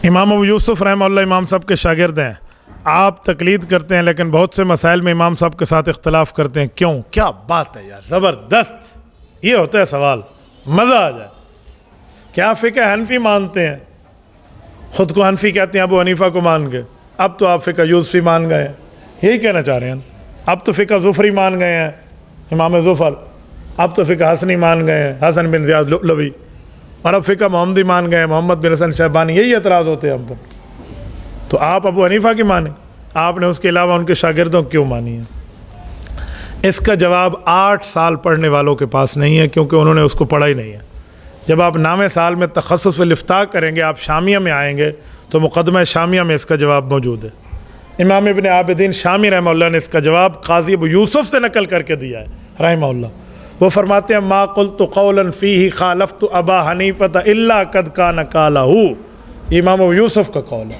امام ابو یوسف رحمہ اللہ امام صاحب کے شاگرد ہیں. آپ تقلید کرتے ہیں لیکن بہت سے مسائل میں امام صاحب کے ساتھ اختلاف کرتے ہیں, کیوں؟ کیا بات ہے یار, زبردست. یہ ہوتا ہے سوال, مزہ آ جائے. کیا آپ فقہ حنفی مانتے ہیں؟ خود کو حنفی کہتے ہیں ابو حنیفہ کو مان گئے, اب تو آپ فقہ یوسفی مان گئے ہیں, یہی کہنا چاہ رہے ہیں. اب تو فقہ ظفری مان گئے ہیں, امام ظفر. اب تو فقہ حسنی مان گئے ہیں, حسن بن زیاد لؤلؤی. اور اب فقہ محمدی مان گئے ہیں, محمد بن حسن شیبانی. یہی اعتراض ہوتے ہیں ہم پر. تو آپ ابو حنیفہ کی مانیں, آپ نے اس کے علاوہ ان کے شاگردوں کیوں مانی ہے؟ اس کا جواب 8 سال پڑھنے والوں کے پاس نہیں ہے, کیونکہ انہوں نے اس کو پڑھا ہی نہیں ہے. جب آپ 9ویں سال میں تخصص و الافتاء کریں گے, آپ شامیہ میں آئیں گے, تو مقدمہ شامیہ میں اس کا جواب موجود ہے. امام ابن عابدین شامی رحمہ اللہ نے اس کا جواب قاضی ابو یوسف سے نقل کر کے دیا ہے رحمہ اللہ. وہ فرماتے ہیں ما قلت قولا فیہ خالفت ابا حنیفہ الا قد کان قالہ. یہ امام ابو یوسف کا قول ہے.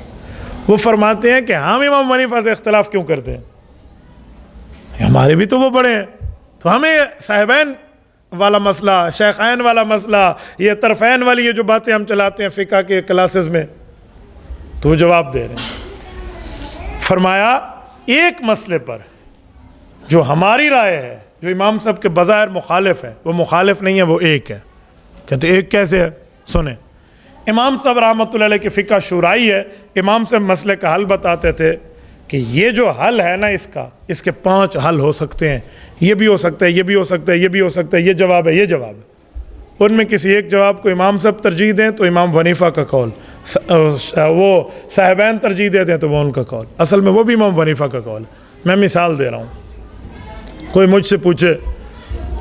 وہ فرماتے ہیں کہ ہم امام حنیفہ سے اختلاف کیوں کرتے ہیں؟ ہمارے بھی تو وہ بڑے ہیں, تو ہمیں صاحبین والا مسئلہ, شیخین والا مسئلہ, یہ طرفین والی یہ جو باتیں ہم چلاتے ہیں فقہ کے کلاسز میں, تو وہ جواب دے رہے ہیں. فرمایا ایک مسئلے پر جو ہماری رائے ہے, جو امام صاحب کے بظاہر مخالف ہے, وہ مخالف نہیں ہے, وہ ایک ہے. کہتے ایک کیسے ہے؟ سنیں. امام صاحب رحمۃ اللہ علیہ کی فقہ شورائی ہے. امام صاحب مسئلے کا حل بتاتے تھے کہ یہ جو حل ہے نا اس کے 5 حل ہو سکتے ہیں. یہ بھی ہو سکتا ہے, یہ بھی ہو سکتا ہے, یہ بھی ہو سکتا ہے, یہ جواب ہے, یہ جواب ہے. ان میں کسی ایک جواب کو امام صاحب ترجیح دیں تو امام حنیفہ کا قول, وہ صاحبین ترجیح دیتے ہیں تو وہ ان کا قول. اصل میں وہ بھی امام حنیفہ کا قول ہے. میں مثال دے رہا ہوں. کوئی مجھ سے پوچھے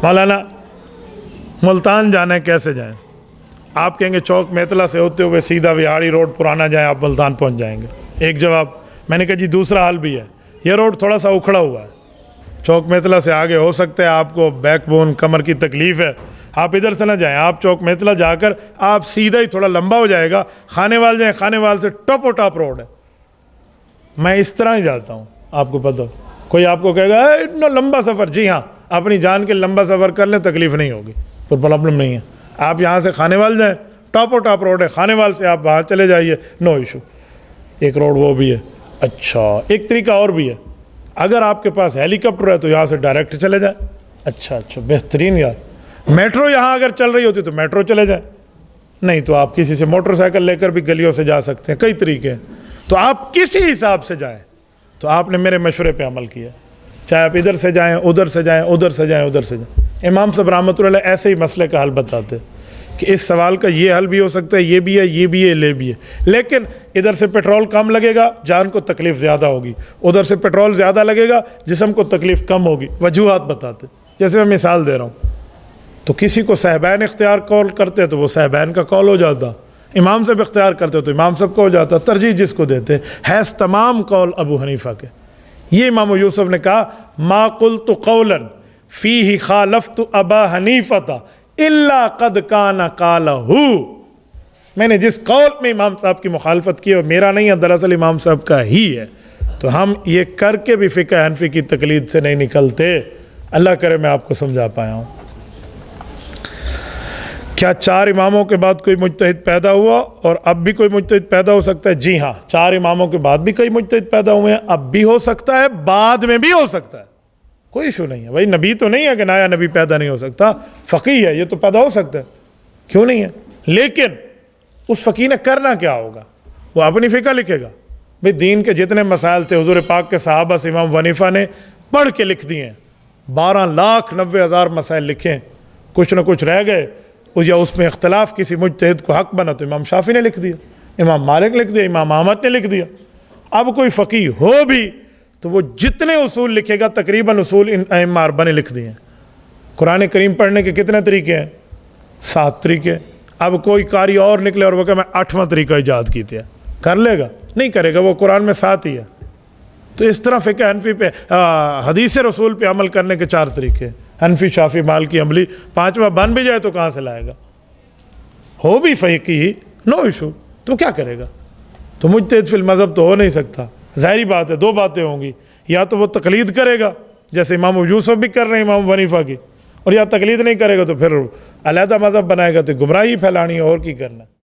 مولانا ملتان جانا ہے کیسے جائیں؟ آپ کہیں گے چوک میتلا سے ہوتے ہوئے سیدھا وہاڑی روڈ پرانا جائیں, آپ ملتان پہنچ جائیں گے. ایک جواب. میں نے کہا جی دوسرا حل بھی ہے, یہ روڈ تھوڑا سا اکھڑا ہوا ہے, چوک میتلا سے آگے ہو سکتا ہے آپ کو بیک بون کمر کی تکلیف ہے, آپ ادھر سے نہ جائیں, آپ چوک میتلا جا کر آپ سیدھا ہی, تھوڑا لمبا ہو جائے گا, خانے وال جائیں, خانے وال سے ٹاپ و ٹاپ روڈ ہے. میں اس طرح ہی جاتا ہوں, آپ کو پتہ. کوئی آپ کو کہے گا اتنا لمبا سفر, جی ہاں اپنی جان کے لمبا سفر کر لیں, تکلیف نہیں ہوگی, کوئی پرابلم نہیں ہے. آپ یہاں سے خانے وال جائیں, ٹاپ و ٹاپ روڈ ہے, خانے وال سے آپ وہاں چلے جائیے, نو ایشو. ایک روڈ وہ بھی ہے. اچھا ایک طریقہ اور بھی ہے, اگر آپ کے پاس ہیلی کاپٹر ہے تو یہاں سے ڈائریکٹ چلے جائیں. اچھا بہترین یار. میٹرو یہاں اگر چل رہی ہوتی تو میٹرو چلے جائیں, نہیں تو آپ کسی سے موٹر سائیکل لے کر بھی گلیوں سے جا سکتے ہیں, کئی طریقے ہیں. تو آپ کسی حساب سے جائیں. تو آپ نے میرے مشورے پہ عمل کیا, چاہے آپ ادھر سے جائیں, ادھر سے جائیں, ادھر سے جائیں, ادھر سے جائیں. امام صاحب رحمۃ اللہ علیہ ایسے ہی مسئلے کا حل بتاتے کہ اس سوال کا یہ حل بھی ہو سکتا ہے, یہ بھی ہے, یہ بھی ہے, یہ بھی ہے, لیکن ادھر سے پیٹرول کم لگے گا, جان کو تکلیف زیادہ ہوگی, ادھر سے پیٹرول زیادہ لگے گا, جسم کو تکلیف کم ہوگی. وجوہات بتاتے. جیسے میں مثال دے رہا ہوں, تو کسی کو صاحبین اختیار قول کرتے تو وہ صاحبین کا قول ہو جاتا, امام صاحب اختیار کرتے تو امام صاحب کو ہو جاتا. ترجیح جس کو دیتے حیث تمام قول ابو حنیفہ کے. یہ امام ابو یوسف نے کہا ما قلت قولا فیہ خالفت ابا حنیفہ الا قد کان قالہ. میں نے جس قول میں امام صاحب کی مخالفت کی وہ میرا نہیں ہے, دراصل امام صاحب کا ہی ہے. تو ہم یہ کر کے بھی فقہ حنفی کی تقلید سے نہیں نکلتے. اللہ کرے میں آپ کو سمجھا پایا ہوں. کیا 4 اماموں کے بعد کوئی مجتہد پیدا ہوا اور اب بھی کوئی مجتہد پیدا ہو سکتا ہے؟ جی ہاں, 4 اماموں کے بعد بھی کئی مجتہد پیدا ہوئے ہیں, اب بھی ہو سکتا ہے, بعد میں بھی ہو سکتا ہے, کوئی ایشو نہیں ہے. بھائی نبی تو نہیں ہے کہ نیا نبی پیدا نہیں ہو سکتا, فقیہ ہے, یہ تو پیدا ہو سکتا ہے, کیوں نہیں ہے. لیکن اس فقیہ نے کرنا کیا ہوگا؟ وہ اپنی فقہ لکھے گا. بھئی دین کے جتنے مسائل تھے حضور پاک کے صحابہ سے امام حنیفہ نے پڑھ کے لکھ دیے ہیں. 12,90,000 مسائل لکھے, کچھ نہ کچھ رہ گئے, یا اس میں اختلاف کسی مجتہد کو حق بنا تو امام شافعی نے لکھ دیا, امام مالک لکھ دیا, امام احمد نے لکھ دیا. اب کوئی فقیہ ہو بھی تو وہ جتنے اصول لکھے گا تقریباً اصول ان ائمہ اربعہ نے لکھ دیے ہیں. قرآن کریم پڑھنے کے کتنے طریقے ہیں؟ 7 طریقے. اب کوئی قاری اور نکلے اور وہ کہ میں 8واں طریقہ ایجاد کیتے ہیں, کر لے گا؟ نہیں کرے گا, وہ قرآن میں 7 ہی ہے. تو اس طرح فقہ حنفی پہ حدیث رسول پہ عمل کرنے کے 4 طریقے, حنفی شافعی مالکی حنبلی. 5واں بن بھی جائے تو کہاں سے لائے گا؟ ہو بھی فقیہ, نو ایشو, تو کیا کرے گا؟ تو مجتہد فی المذہب تو ہو نہیں سکتا. ظاہری بات ہے 2 باتیں ہوں گی, یا تو وہ تقلید کرے گا جیسے امام ابو یوسف بھی کر رہے ہیں امام حنیفہ کی, اور یا تقلید نہیں کرے گا تو پھر علیحدہ مذہب بنائے گا, تو گمراہی پھیلانی ہے, اور کی کرنا.